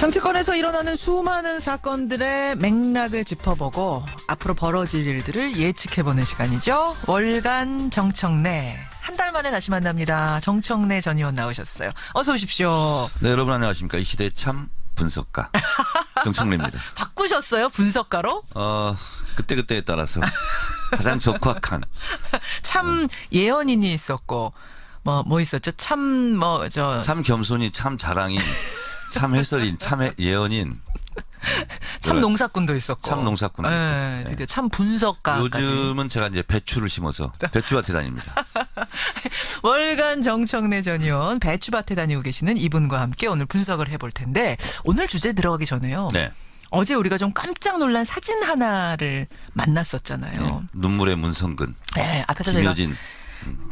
정치권에서 일어나는 수많은 사건들의 맥락을 짚어보고 앞으로 벌어질 일들을 예측해보는 시간이죠. 월간 정청래. 한 달 만에 다시 만납니다. 정청래 전 의원 나오셨어요. 어서 오십시오. 네, 여러분 안녕하십니까. 이 시대의 참 분석가 정청래입니다. 바꾸셨어요? 분석가로? 그때그때에 따라서 가장 적확한. 참 예언인이 있었고 뭐 있었죠? 참 겸손인, 참 자랑인, 참 해설인, 참 예언인. 참 농사꾼도 있었고. 참 농사꾼도 네, 있고. 네. 참 분석가까지. 요즘은 제가 이제 배추를 심어서 배추밭에 다닙니다. 월간 정청래 전 의원 배추밭에 다니고 계시는 이분과 함께 오늘 분석을 해볼 텐데 오늘 주제 들어가기 전에요. 네. 어제 우리가 좀 깜짝 놀란 사진 하나를 만났었잖아요. 네. 눈물의 문성근. 네, 앞에서 김여진.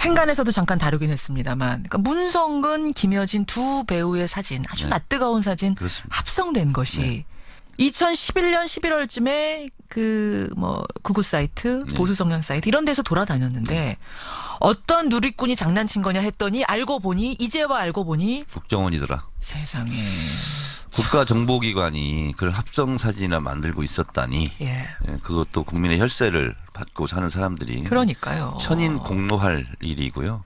행간에서도 잠깐 다루긴 했습니다만, 그러니까 문성근, 김여진 두 배우의 사진, 아주 네. 낯뜨거운 사진 그렇습니다. 합성된 것이 네. 2011년 11월쯤에 구구 사이트, 네. 보수 성향 사이트 이런 데서 돌아다녔는데 어떤 누리꾼이 장난친 거냐 했더니 이제와 알고 보니 국정원이더라. 세상에. 국가정보기관이 그런 합성사진이나 만들고 있었다니. 예. 예, 그것도 국민의 혈세를 받고 사는 사람들이. 그러니까요. 천인 공노할 일이고요.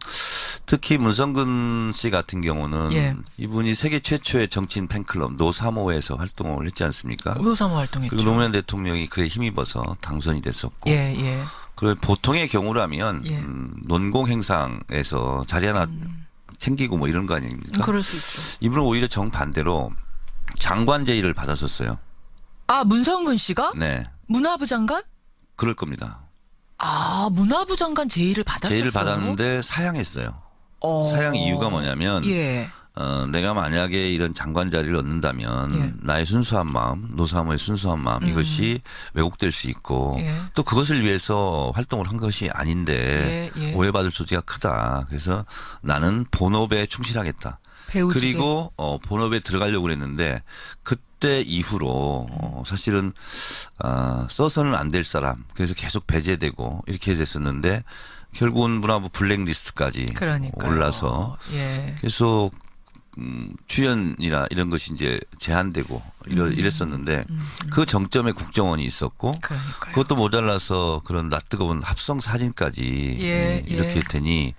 특히 문성근 씨 같은 경우는 예. 이분이 세계 최초의 정치인 팬클럽 노사모에서 활동을 했지 않습니까? 노사모 활동했죠. 그리고 노무현 대통령이 그에 힘입어서 당선이 됐었고. 예, 예. 그리고 보통의 경우라면 예. 논공 행상에서 자리 하나 챙기고 뭐 이런 거 아닙니까? 그럴 수 있죠. 이분은 오히려 정반대로 장관 제의를 받았었어요. 아, 문성근 씨가? 네. 문화부 장관? 그럴 겁니다. 아, 문화부 장관 제의를 받았었어요? 제의를 받았는데 사양했어요. 사양 이유가 뭐냐면 예. 내가 만약에 이런 장관 자리를 얻는다면 예. 나의 순수한 마음, 노사모의 순수한 마음 이것이 왜곡될 수 있고 예. 또 그것을 위해서 활동을 한 것이 아닌데 예, 예. 오해받을 소지가 크다. 그래서 나는 본업에 충실하겠다. 배우직에. 그리고 본업에 들어가려고 그랬는데 그때 이후로 사실은 써서는 안 될 사람 그래서 계속 배제되고 이렇게 됐었는데 결국은 문화부 블랙리스트까지 그러니까요. 올라서 예. 계속 출연이나 이런 것이 이제 제한되고 이랬었는데 그 정점에 국정원이 있었고 그러니까요. 그것도 모자라서 그런 낯뜨거운 합성 사진까지 예, 이렇게 예. 되니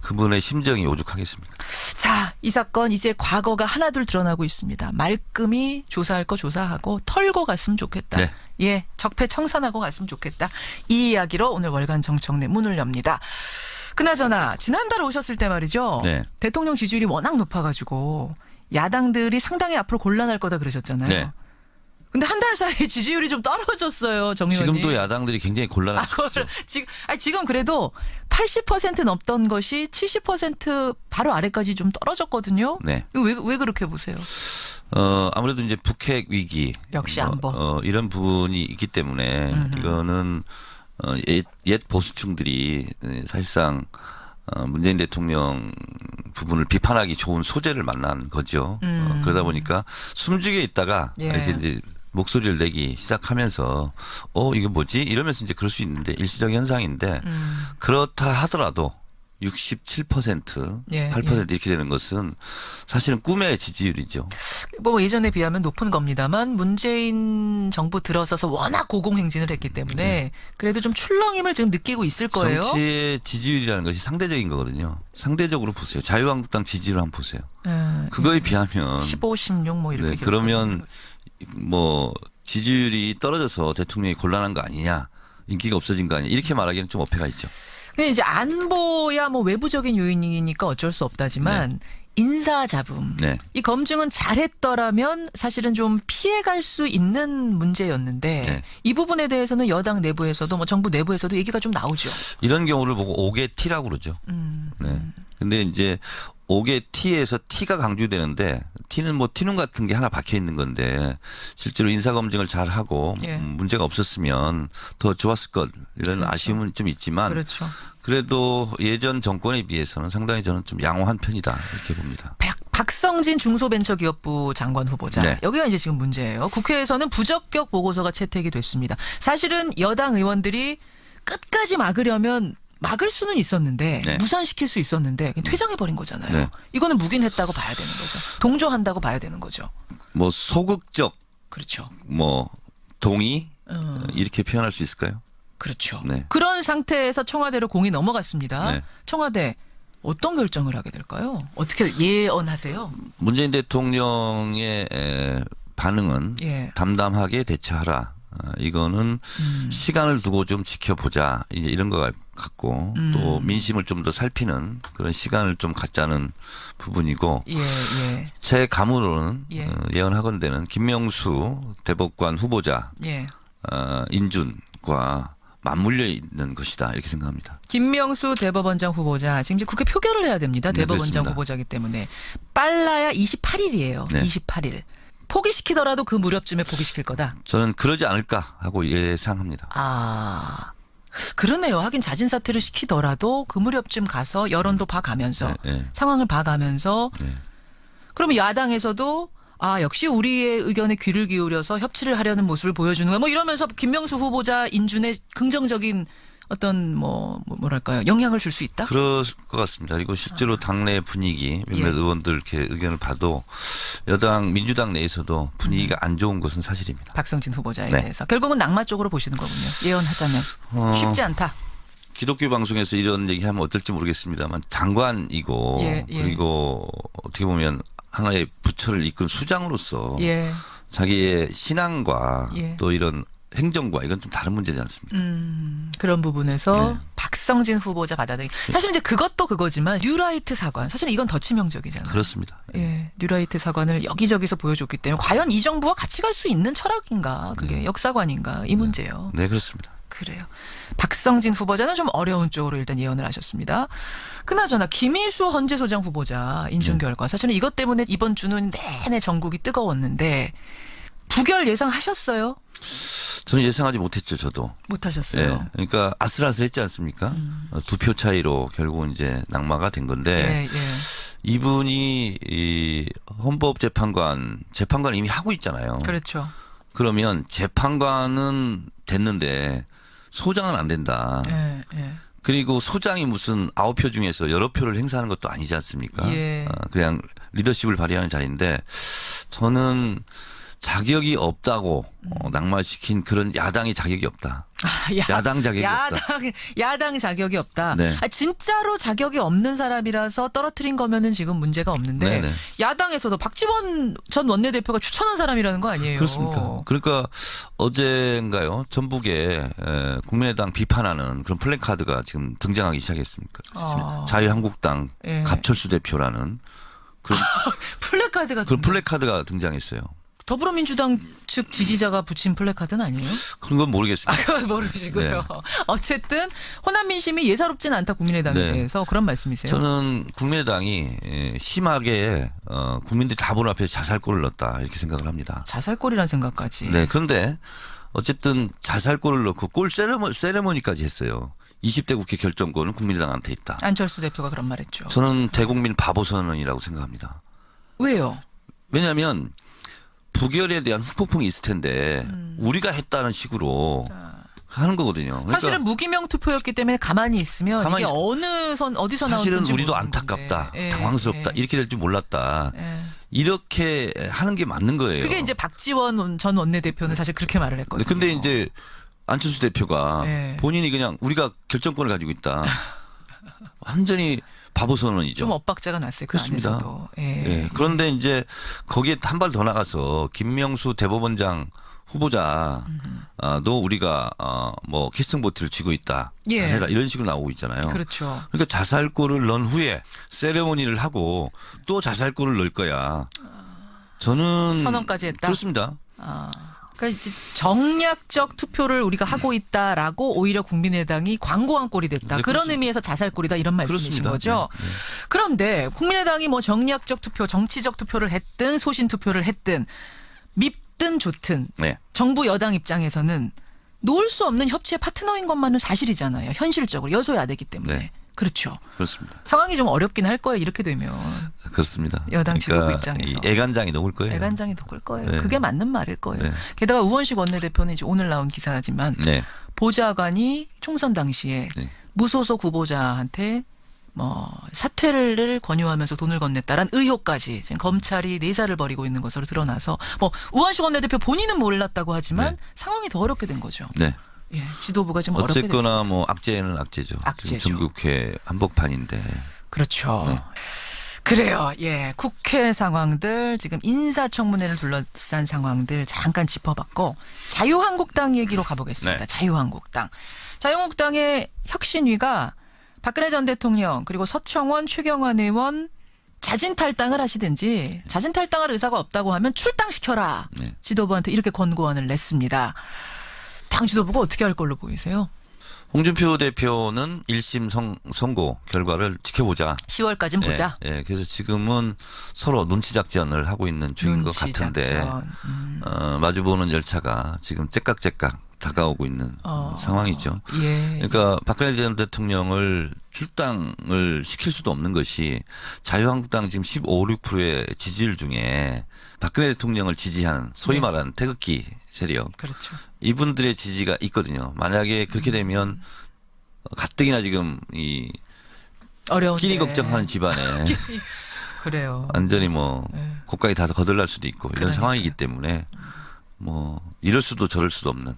그분의 심정이 오죽하겠습니까? 자, 이 사건 이제 과거가 하나둘 드러나고 있습니다. 말끔히 조사할 거 조사하고 털고 갔으면 좋겠다. 네. 예, 적폐 청산하고 갔으면 좋겠다. 이 이야기로 오늘 월간 정청래 문을 엽니다. 그나저나 지난달에 오셨을 때 말이죠. 네. 대통령 지지율이 워낙 높아가지고 야당들이 상당히 앞으로 곤란할 거다 그러셨잖아요. 네. 근데 한 달 사이에 지지율이 좀 떨어졌어요, 정 의원님. 지금도 야당들이 굉장히 곤란하죠. 지금 그래도 80% 넘던 것이 70% 바로 아래까지 좀 떨어졌거든요. 네. 왜 그렇게 보세요? 아무래도 이제 북핵 위기 역시 안보. 이런 부분이 있기 때문에 이거는 옛 보수층들이 사실상 문재인 대통령 부분을 비판하기 좋은 소재를 만난 거죠. 그러다 보니까 숨죽여 있다가 예. 이렇게 이제 목소리를 내기 시작하면서 이게 뭐지? 이러면서 이제 그럴 수 있는데 일시적 현상인데 그렇다 하더라도 67%, 예, 8% 예. 이렇게 되는 것은 사실은 꿈의 지지율이죠. 뭐 예전에 비하면 높은 겁니다만 문재인 정부 들어서서 워낙 고공행진을 했기 때문에 그래도 좀 출렁임을 지금 느끼고 있을 거예요. 정치의 지지율이라는 것이 상대적인 거거든요. 상대적으로 보세요. 자유한국당 지지율 한번 보세요. 그거에 비하면 15, 16 뭐 이렇게. 네, 그러면 뭐 지지율이 떨어져서 대통령이 곤란한 거 아니냐, 인기가 없어진 거 아니냐 이렇게 말하기는 좀 어폐가 있죠. 근데 이제 안보야 뭐 외부적인 요인이니까 어쩔 수 없다지만 인사잡음. 네. 이 검증은 잘했더라면 사실은 좀 피해갈 수 있는 문제였는데 네. 이 부분에 대해서는 여당 내부에서도 뭐 정부 내부에서도 얘기가 좀 나오죠. 이런 경우를 보고 5개 T라고 그러죠. 네. 근데 이제 5개 T에서 T가 강조되는데 T는 뭐 T눈 같은 게 하나 박혀 있는 건데 실제로 인사 검증을 잘 하고 예. 문제가 없었으면 더 좋았을 것 이런 그렇죠. 아쉬움은 좀 있지만 그렇죠. 그래도 예전 정권에 비해서는 상당히 저는 좀 양호한 편이다 이렇게 봅니다. 박성진 중소벤처기업부 장관 후보자. 네. 여기가 이제 지금 문제예요. 국회에서는 부적격 보고서가 채택이 됐습니다. 사실은 여당 의원들이 끝까지 막으려면 막을 수는 있었는데 네. 무산시킬 수 있었는데 퇴장해버린 거잖아요. 네. 이거는 묵인했다고 봐야 되는 거죠. 동조한다고 봐야 되는 거죠. 뭐 소극적 그렇죠. 뭐 동의 이렇게 표현할 수 있을까요? 그렇죠. 네. 그런 상태에서 청와대로 공이 넘어갔습니다. 네. 청와대 어떤 결정을 하게 될까요? 어떻게 예언하세요? 문재인 대통령의 반응은 예. 담담하게 대처하라. 이거는 시간을 두고 좀 지켜보자. 이제 이런 것 같고 또 민심을 좀 더 살피는 그런 시간을 좀 갖자는 부분이고 예, 예. 제 감으로는 예. 예언하건대는 김명수 대법관 후보자 예. 인준과 맞물려 있는 것이다 이렇게 생각합니다. 김명수 대법원장 후보자 지금 이제 국회 표결을 해야 됩니다. 네, 대법원장 그렇습니다. 후보자이기 때문에 빨라야 28일이에요. 네. 28일. 포기시키더라도 그 무렵쯤에 포기시킬 거다. 저는 그러지 않을까 하고 예상합니다. 아, 그러네요. 하긴 자진 사퇴를 시키더라도 그 무렵쯤 가서 여론도 봐가면서 네, 네. 상황을 봐가면서 네. 그러면 야당에서도 아 역시 우리의 의견에 귀를 기울여서 협치를 하려는 모습을 보여주는 거야. 뭐 이러면서 김명수 후보자 인준에 긍정적인 어떤 뭐랄까요 영향을 줄 수 있다. 그럴 것 같습니다. 그리고 실제로 당내 분위기 몇몇 예. 의원들 이렇게 의견을 봐도 여당 민주당 내에서도 분위기가 안 좋은 것은 사실입니다. 박성진 후보자에 네. 대해서 결국은 낙마 쪽으로 보시는 거군요. 예언하자면 쉽지 않다. 기독교 방송에서 이런 얘기하면 어떨지 모르겠습니다만 장관이고 예, 예. 그리고 어떻게 보면 하나의 부처를 이끈 수장으로서 예. 자기의 신앙과 예. 또 이런 행정과 이건 좀 다른 문제지 않습니까? 그런 부분에서 네. 박성진 후보자 받아들이. 사실 이제 그것도 그거지만 뉴라이트 사관 사실 이건 더 치명적이잖아요. 그렇습니다. 예, 뉴라이트 사관을 여기저기서 보여줬기 때문에 과연 이 정부와 같이 갈 수 있는 철학인가 그게 역사관인가 이 문제예요. 네, 그렇습니다. 그래요. 박성진 후보자는 좀 어려운 쪽으로 일단 예언을 하셨습니다. 그나저나 김희수 헌재소장 후보자 인준 결과 사실은 이것 때문에 이번 주는 내내 전국이 뜨거웠는데 부결 예상하셨어요? 저는 예상하지 못했죠, 저도. 못하셨어요. 예. 그러니까 아슬아슬했지 않습니까? 2표 차이로 결국은 이제 낙마가 된 건데 예, 예. 이분이 이 헌법재판관 이미 하고 있잖아요. 그렇죠. 그러면 재판관은 됐는데 소장은 안 된다. 예, 예. 그리고 소장이 무슨 9표 중에서 여러 표를 행사하는 것도 아니지 않습니까? 예. 그냥 리더십을 발휘하는 자리인데 저는 자격이 없다고 낙마시킨 그런 야당이 자격이 없다. 야당 자격이 없다. 야당 자격이 없다. 네. 아, 진짜로 자격이 없는 사람이라서 떨어뜨린 거면은 지금 문제가 없는데 네네. 야당에서도 박지원 전 원내대표가 추천한 사람이라는 거 아니에요? 그렇습니까? 그러니까 어제인가요? 전북에 국민의당 비판하는 그런 플래카드가 지금 등장하기 시작했습니까? 자유한국당 예. 갑철수 대표라는 그런 플래카드가 그런 플래카드가 등장했어요. 더불어민주당 측 지지자가 붙인 플래카드는 아니에요? 그런 건 모르겠습니다. 아, 그걸 모르시고요. 네. 어쨌든 호남 민심이 예사롭진 않다 국민의당에 네. 대해서 그런 말씀이세요? 저는 국민의당이 심하게 국민들이 다 보는 앞에서 자살골을 넣었다 이렇게 생각을 합니다. 자살골이라는 생각까지. 네, 그런데 어쨌든 자살골을 넣고 골 세레머니까지 했어요. 20대 국회 결정권은 국민의당한테 있다. 안철수 대표가 그런 말했죠. 저는 대국민 바보 선언이라고 생각합니다. 왜요? 왜냐하면 부결에 대한 후폭풍이 있을 텐데 우리가 했다는 식으로 하는 거거든요. 그러니까 사실은 무기명 투표였기 때문에 가만히 있으면 가만히 이게 어디서 나온 사실은 건지 우리도 모르는 안타깝다, 건데. 예, 당황스럽다, 예, 이렇게 될 줄 몰랐다. 예. 이렇게 하는 게 맞는 거예요. 그게 이제 박지원 전 원내대표는 사실 그렇게 말을 했거든요. 근데 이제 안철수 대표가 예. 본인이 그냥 우리가 결정권을 가지고 있다. 완전히 바보 선언이죠. 좀 엇박자가 났어요. 그 그렇습니다. 안에서도. 예. 예. 그런데 이제 거기에 한 발 더 나가서 김명수 대법원장 후보자도 우리가 뭐 캐스팅 보트를 쥐고 있다. 예. 잘해라 이런 식으로 나오고 있잖아요. 그렇죠. 그러니까 자살골을 넣은 후에 세레모니를 하고 또 자살골을 넣을 거야. 저는 선언까지 했다? 그렇습니다. 그러니까 이제 정략적 투표를 우리가 하고 있다라고 오히려 국민의당이 광고한 꼴이 됐다. 네, 그런 그렇습니다. 의미에서 자살골이다 이런 말씀이신 그렇습니다. 거죠. 네, 네. 그런데 국민의당이 뭐 정략적 투표, 정치적 투표를 했든 소신 투표를 했든 밉든 좋든 네. 정부 여당 입장에서는 놓을 수 없는 협치의 파트너인 것만은 사실이잖아요. 현실적으로 여소야대기 때문에. 네. 그렇죠. 그렇습니다. 상황이 좀 어렵긴 할 거예요. 이렇게 되면. 그렇습니다. 여당 지도부 그러니까 입장에서. 이 애간장이 녹을 거예요. 애간장이 녹을 거예요. 네. 그게 맞는 말일 거예요. 네. 게다가 우원식 원내대표는 이제 오늘 나온 기사지만 네. 보좌관이 총선 당시에 네. 무소속 후보자한테 뭐 사퇴를 권유하면서 돈을 건넸다란 의혹까지 지금 검찰이 내사를 벌이고 있는 것으로 드러나서 뭐 우한식 원내대표 본인은 몰랐다고 하지만 네. 상황이 더 어렵게 된 거죠. 네. 예, 지도부가 좀 어렵게 됐습니다. 어쨌거나 뭐 악재는 악재죠. 악재죠. 지금 전국회 한복판인데. 그렇죠. 네. 그래요. 예. 국회 상황들, 지금 인사청문회를 둘러싼 상황들 잠깐 짚어봤고, 자유한국당 얘기로 가보겠습니다. 네. 자유한국당. 자유한국당의 혁신위가 박근혜 전 대통령, 그리고 서청원, 최경환 의원 자진 탈당을 하시든지, 자진 탈당할 의사가 없다고 하면 출당시켜라. 네. 지도부한테 이렇게 권고안을 냈습니다. 당 지도부가 어떻게 할 걸로 보이세요? 홍준표 대표는 1심 선고 결과를 지켜보자. 10월까지는 예, 보자. 예, 그래서 지금은 서로 눈치 작전을 하고 있는 중인 것 눈치 같은데 작전. 마주보는 열차가 지금 째깍째깍 다가오고 있는 상황이죠. 예. 그러니까 박근혜 전 대통령을 출당을 시킬 수도 없는 것이 자유한국당 지금 15, 6%의 지지율 중에 박근혜 대통령을 지지하는 소위 말하는 태극기 세력. 그렇죠. 이분들의 지지가 있거든요. 만약에 그렇게 되면 가뜩이나 지금 이 어려운데. 끼니 걱정하는 집안에 그래요. 완전히 뭐 네. 고가에 다 거들날 수도 있고 이런 그러니까요. 상황이기 때문에 뭐 이럴 수도 저럴 수도 없는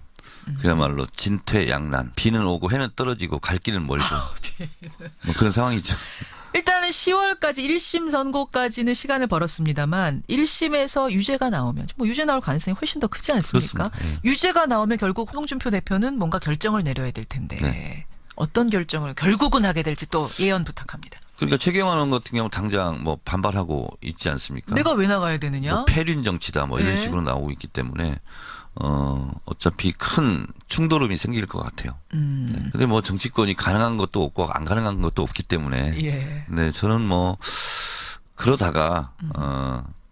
그야말로 진퇴양난. 비는 오고 해는 떨어지고 갈 길은 멀고 뭐 그런 상황이죠. 일단은 10월까지 1심 선고까지는 시간을 벌었습니다만 1심에서 유죄가 나오면 뭐 유죄 나올 가능성이 훨씬 더 크지 않습니까? 그렇습니다. 예. 유죄가 나오면 결국 홍준표 대표는 뭔가 결정을 내려야 될 텐데 네. 어떤 결정을 결국은 하게 될지 또 예언 부탁합니다. 그러니까 최경환 의원 같은 경우 당장 뭐 반발하고 있지 않습니까? 내가 왜 나가야 되느냐? 뭐 폐륜 정치다 뭐 이런 네. 식으로 나오고 있기 때문에 어차피 큰 충돌음이 생길 것 같아요. 네. 근데 뭐 정치권이 가능한 것도 없고 안 가능한 것도 없기 때문에 예. 네, 저는 뭐 그러다가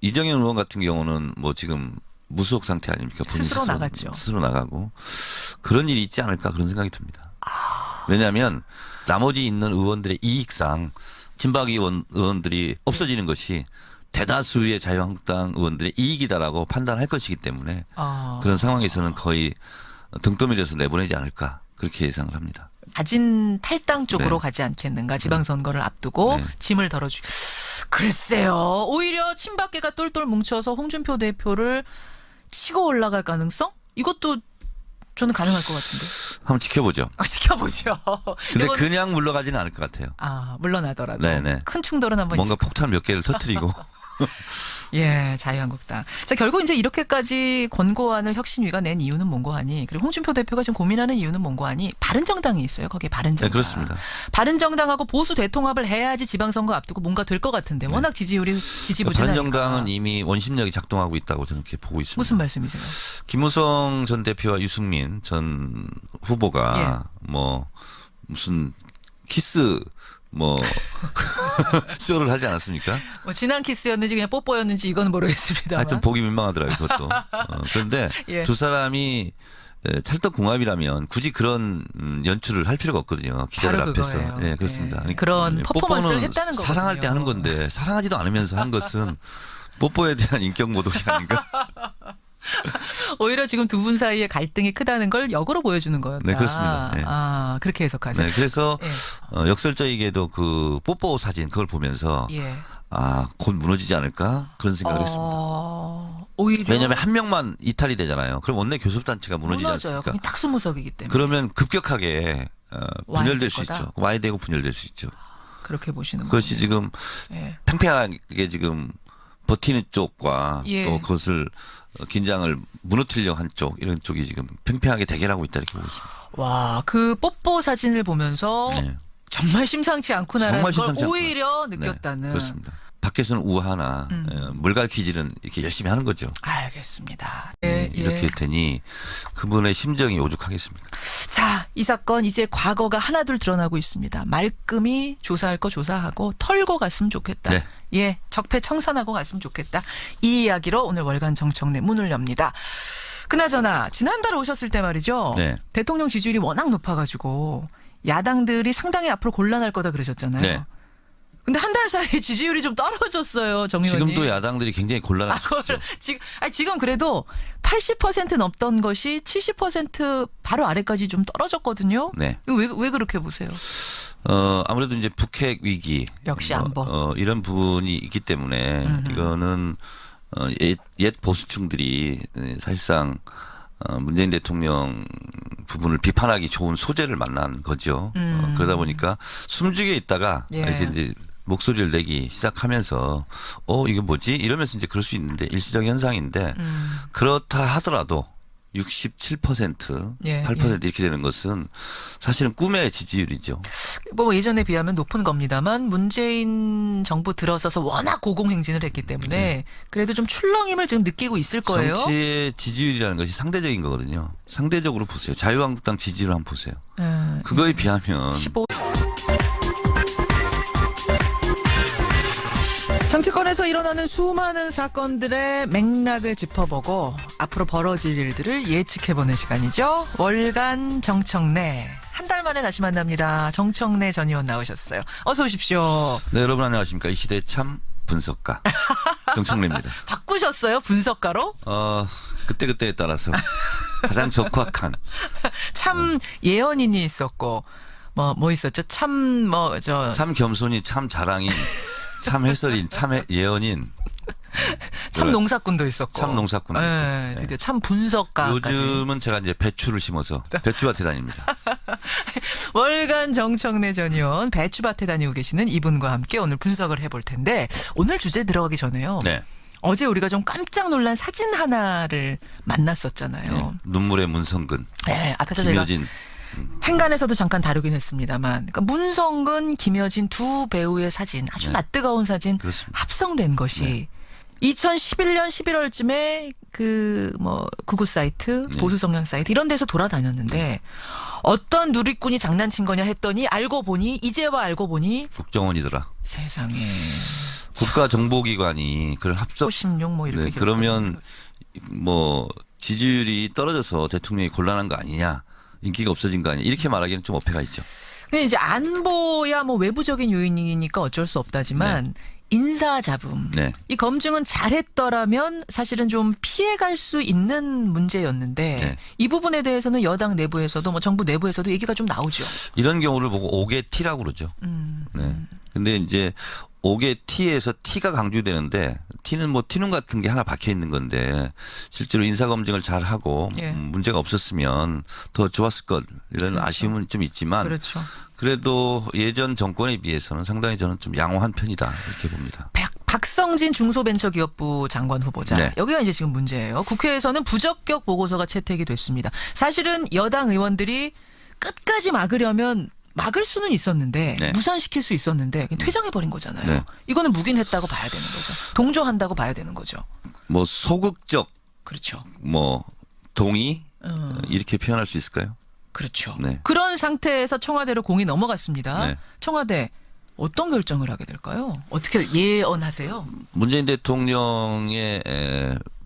이정현 의원 같은 경우는 뭐 지금 무소속 상태 아닙니까? 본인 스스로 나갔죠. 스스로 나가고 그런 일이 있지 않을까 그런 생각이 듭니다. 왜냐하면 나머지 있는 의원들의 이익상 친박 의원들이 없어지는 것이 대다수의 자유한국당 의원들의 이익이다라고 판단할 것이기 때문에 그런 상황에서는 거의 등 떠밀려서 내보내지 않을까 그렇게 예상을 합니다. 자진 탈당 쪽으로 네. 가지 않겠는가 지방선거를 앞두고 네. 짐을 덜어주. 글쎄요. 오히려 친박계가 똘똘 뭉쳐서 홍준표 대표를 치고 올라갈 가능성? 이것도 저는 가능할 것 같은데. 한번 지켜보죠. 지켜보죠. 근데 이건- 그냥 물러가지는 않을 것 같아요. 물러나더라도 네네. 큰 충돌은 한번 뭔가 폭탄 몇 개를 터뜨리고 예, 자유한국당. 자, 결국 이제 이렇게까지 권고안을 혁신위가 낸 이유는 뭔고 하니, 그리고 홍준표 대표가 지금 고민하는 이유는 뭔고 하니, 바른정당이 있어요. 거기에 바른정당. 네, 그렇습니다. 바른정당하고 보수 대통합을 해야지 지방선거 앞두고 뭔가 될 것 같은데, 워낙 지지율이 지지부진하니까. 바른정당은 이미 원심력이 작동하고 있다고 저는 이렇게 보고 있습니다. 무슨 말씀이세요? 김무성 전 대표와 유승민 전 후보가 예. 뭐 무슨 키스 뭐 쇼를 하지 않았습니까? 뭐 지난 키스였는지 그냥 뽀뽀였는지 이건 모르겠습니다만. 하여튼 보기 민망하더라고요, 그것도. 그런데 예. 두 사람이 찰떡궁합이라면 굳이 그런 연출을 할 필요가 없거든요. 기자들 바로 앞에서. 그거예요. 네, 그렇습니다. 네. 아니, 그런 퍼포먼스를 뽀뽀는 했다는 거거든요. 사랑할 때 하는 건데 사랑하지도 않으면서 한 것은 뽀뽀에 대한 인격 모독이 아닌가? 오히려 지금 두 분 사이의 갈등이 크다는 걸 역으로 보여주는 거였다. 네, 그렇습니다. 네. 그렇게 해석하세요. 네, 그래서 예. 역설적이게도 그 뽀뽀 사진 그걸 보면서 예. 곧 무너지지 않을까 그런 생각을 했습니다. 오히려 왜냐하면 한 명만 이탈이 되잖아요. 그럼 원내 교섭단체가 무너지지 무너져요. 않습니까? 그게 탁수무석이기 때문에. 그러면 급격하게 분열될 와야 수 될 있죠. 와해되고 분열될 수 있죠. 그렇게 보시는 거예요. 그것이 지금 예. 팽팽하게 지금 버티는 쪽과 예. 또 그것을 긴장을 무너뜨리려 한 쪽 이런 쪽이 지금 팽팽하게 대결하고 있다 이렇게 보고 있습니다. 와, 그 뽀뽀 사진을 보면서 네. 정말 심상치 않구나라는 정말 걸 심상치 오히려 네, 느꼈다는. 그렇습니다. 밖에서는 우하나 물갈퀴질은 이렇게 열심히 하는 거죠. 알겠습니다. 이렇게 되니 그분의 심정이 오죽하겠습니까? 자, 이 사건 이제 과거가 하나둘 드러나고 있습니다. 말끔히 조사할 거 조사하고 털고 갔으면 좋겠다. 네. 예, 적폐 청산하고 갔으면 좋겠다. 이 이야기로 오늘 월간 정청래 문을 엽니다. 그나저나 지난달에 오셨을 때 말이죠. 네. 대통령 지지율이 워낙 높아가지고 야당들이 상당히 앞으로 곤란할 거다 그러셨잖아요. 네. 근데 한 달 사이에 지지율이 좀 떨어졌어요, 정 의원님. 지금도 야당들이 굉장히 곤란하시죠. 지금 그래도 80% 넘던 것이 70% 바로 아래까지 좀 떨어졌거든요. 네. 왜 그렇게 보세요? 아무래도 이제 북핵 위기 역시 안보. 이런 부분이 있기 때문에 이거는 옛 보수층들이 사실상 문재인 대통령 부분을 비판하기 좋은 소재를 만난 거죠. 그러다 보니까 숨죽여 있다가 예. 이렇게 이제 목소리를 내기 시작하면서 이게 뭐지? 이러면서 이제 그럴 수 있는데 일시적 현상인데 그렇다 하더라도 67%, 예, 8% 이렇게 되는 것은 사실은 꿈의 지지율이죠. 뭐 예전에 비하면 높은 겁니다만 문재인 정부 들어서서 워낙 고공행진을 했기 때문에 그래도 좀 출렁임을 지금 느끼고 있을 거예요. 정치의 지지율이라는 것이 상대적인 거거든요. 상대적으로 보세요. 자유한국당 지지율 한번 보세요. 그거에 비하면 15. 정치권에서 일어나는 수많은 사건들의 맥락을 짚어보고 앞으로 벌어질 일들을 예측해보는 시간이죠. 월간 정청래. 한 달 만에 다시 만납니다. 정청래 전 의원 나오셨어요. 어서 오십시오. 네, 여러분 안녕하십니까. 이 시대 참 분석가 정청래입니다. 바꾸셨어요? 분석가로? 그때그때에 따라서 가장 적확한 참 예언인이 있었고 뭐 있었죠? 참 겸손이 참 자랑인 참 해설인 참 예언인 참 농사꾼도 있었고 참 농사꾼도 네, 있고. 네. 참 분석가까지. 요즘은 제가 이제 배추를 심어서 배추밭에 다닙니다. 월간 정청래 전 의원 배추밭에 다니고 계시는 이분과 함께 오늘 분석을 해볼 텐데 오늘 주제 들어가기 전에요. 네. 어제 우리가 좀 깜짝 놀란 사진 하나를 만났었잖아요. 네. 눈물의 문성근, 네, 앞에서 김여진. 제가 행간에서도 잠깐 다루긴 했습니다만 그러니까 문성근, 김여진 두 배우의 사진 아주 네. 낯뜨거운 사진 그렇습니다. 합성된 것이 네. 2011년 11월쯤에 극우 사이트, 네. 보수 성향 사이트 이런 데서 돌아다녔는데 어떤 누리꾼이 장난친 거냐 했더니 이제와 알고 보니 국정원이더라. 세상에 국가정보기관이 그걸 합석 56 뭐 이렇게 네, 그러면 뭐 지지율이 떨어져서 대통령이 곤란한 거 아니냐, 인기가 없어진 거 아니냐 이렇게 말하기는 좀 어폐가 있죠. 근데 이제 안보야 뭐 외부적인 요인이니까 어쩔 수 없다지만 인사잡음. 네. 이 검증은 잘했더라면 사실은 좀 피해갈 수 있는 문제였는데 네. 이 부분에 대해서는 여당 내부에서도 뭐 정부 내부에서도 얘기가 좀 나오죠. 이런 경우를 보고 옥의 티라고 그러죠. 네. 근데 이제 옥의 티에서 티가 강조되는데 티는 뭐 티눈 같은 게 하나 박혀 있는 건데 실제로 인사 검증을 잘 하고 예. 문제가 없었으면 더 좋았을 것 이런 그렇죠. 아쉬움은 좀 있지만 그렇죠. 그래도 예전 정권에 비해서는 상당히 저는 좀 양호한 편이다 이렇게 봅니다. 박성진 중소벤처기업부 장관 후보자. 네. 여기가 이제 지금 문제예요. 국회에서는 부적격 보고서가 채택이 됐습니다. 사실은 여당 의원들이 끝까지 막을 수는 있었는데 네. 무산시킬 수 있었는데 그냥 퇴장해버린 거잖아요. 네. 이거는 묵인했다고 봐야 되는 거죠. 동조한다고 봐야 되는 거죠. 뭐 소극적 그렇죠. 뭐 동의 이렇게 표현할 수 있을까요? 그렇죠. 네. 그런 상태에서 청와대로 공이 넘어갔습니다. 네. 청와대 어떤 결정을 하게 될까요? 어떻게 예언하세요? 문재인 대통령의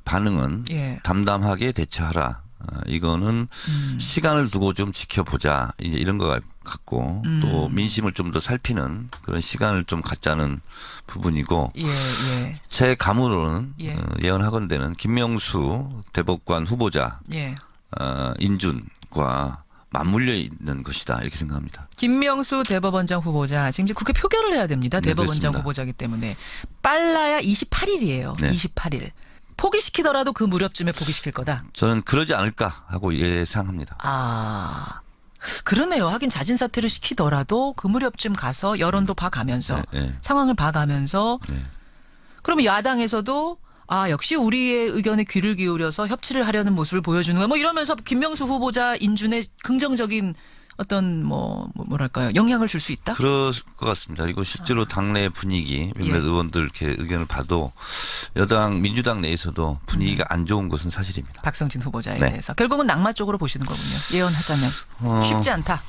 반응은 예. 담담하게 대처하라. 이거는 시간을 두고 좀 지켜보자. 이제 이런 것 같고 또 민심을 좀 더 살피는 그런 시간을 좀 갖자는 부분이고 예. 제 감으로는 예. 예언하건대는 김명수 대법관 후보자 예. 인준과 맞물려 있는 것이다 이렇게 생각합니다. 김명수 대법원장 후보자 지금 이제 국회 표결을 해야 됩니다. 네, 대법원장 그렇습니다. 후보자이기 때문에 빨라야 28일이에요. 네. 28일. 포기시키더라도 그 무렵쯤에 포기시킬 거다. 저는 그러지 않을까 하고 예상합니다. 그러네요. 하긴 자진 사퇴를 시키더라도 그 무렵쯤 가서 여론도 봐가면서 네. 상황을 봐가면서 네. 그러면 야당에서도 역시 우리의 의견에 귀를 기울여서 협치를 하려는 모습을 보여주는 거야. 뭐 이러면서 김명수 후보자 인준에 긍정적인 어떤 뭐랄까요 영향을 줄 수 있다. 그럴 것 같습니다. 그리고 실제로 당내 분위기 몇몇 예. 의원들 이렇게 의견을 봐도 여당 민주당 내에서도 분위기가 안 좋은 것은 사실입니다. 박성진 후보자에 네. 대해서 결국은 낙마 쪽으로 보시는 거군요. 예언하자면 쉽지 않다.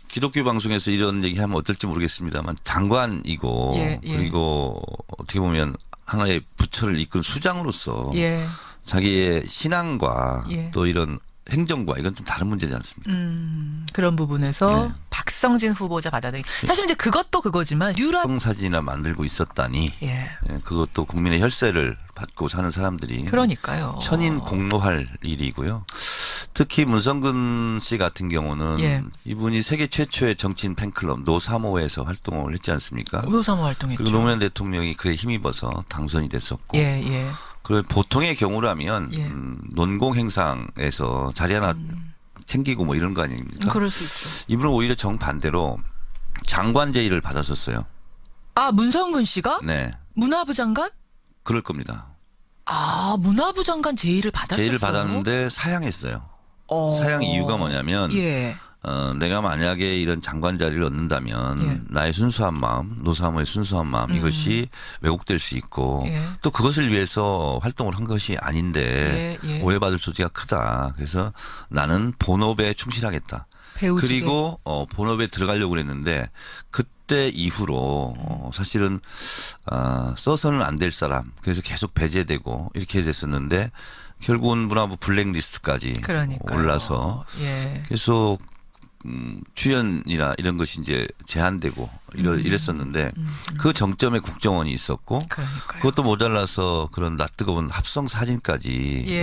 기독교 방송에서 이런 얘기하면 어떨지 모르겠습니다만 장관이고 예. 그리고 어떻게 보면 하나의 부처를 이끈 수장으로서 예. 자기의 신앙과 예. 또 이런 행정과 이건 좀 다른 문제지 않습니까? 그런 부분에서 네. 박성진 후보자 받아들이기. 사실 이제 그것도 그거지만 뉴라 사진이나 만들고 있었다니 예. 예, 그것도 국민의 혈세를 받고 사는 사람들이 그러니까요. 천인 공로할 일이고요. 특히 문성근 씨 같은 경우는 예. 이분이 세계 최초의 정치인 팬클럽 노3호에서 활동을 했지 않습니까? 의사모 활동했죠. 그리고 노무현 대통령이 그에 힘입어서 당선이 됐었고 예, 예. 그 보통의 경우라면 예. 논공 행상에서 자리 하나 챙기고 뭐 이런 거 아닙니까? 그럴 수 있죠. 이분은 오히려 정반대로 장관 제의를 받았었어요. 아, 문성근 씨가 네. 문화부 장관? 그럴 겁니다. 아, 문화부 장관 제의를 받았었어요. 제의를 받았는데 사양했어요. 사양 이유가 뭐냐면 예. 내가 만약에 이런 장관 자리를 얻는다면 예. 나의 순수한 마음, 노사모의 순수한 마음 이것이 왜곡될 수 있고 예. 또 그것을 위해서 활동을 한 것이 아닌데 예, 예. 오해받을 소지가 크다. 그래서 나는 본업에 충실하겠다. 배우시게. 그리고 본업에 들어가려고 그랬는데 그때 이후로 사실은 써서는 안 될 사람 그래서 계속 배제되고 이렇게 됐었는데 결국은 문화부 블랙리스트까지 그러니까요. 올라서 예. 계속 출연이나 이런 것이 이제 제한되고 이랬었는데 그 정점에 국정원이 있었고 그러니까요. 그것도 모자라서 그런 낯뜨거운 합성 사진까지 예.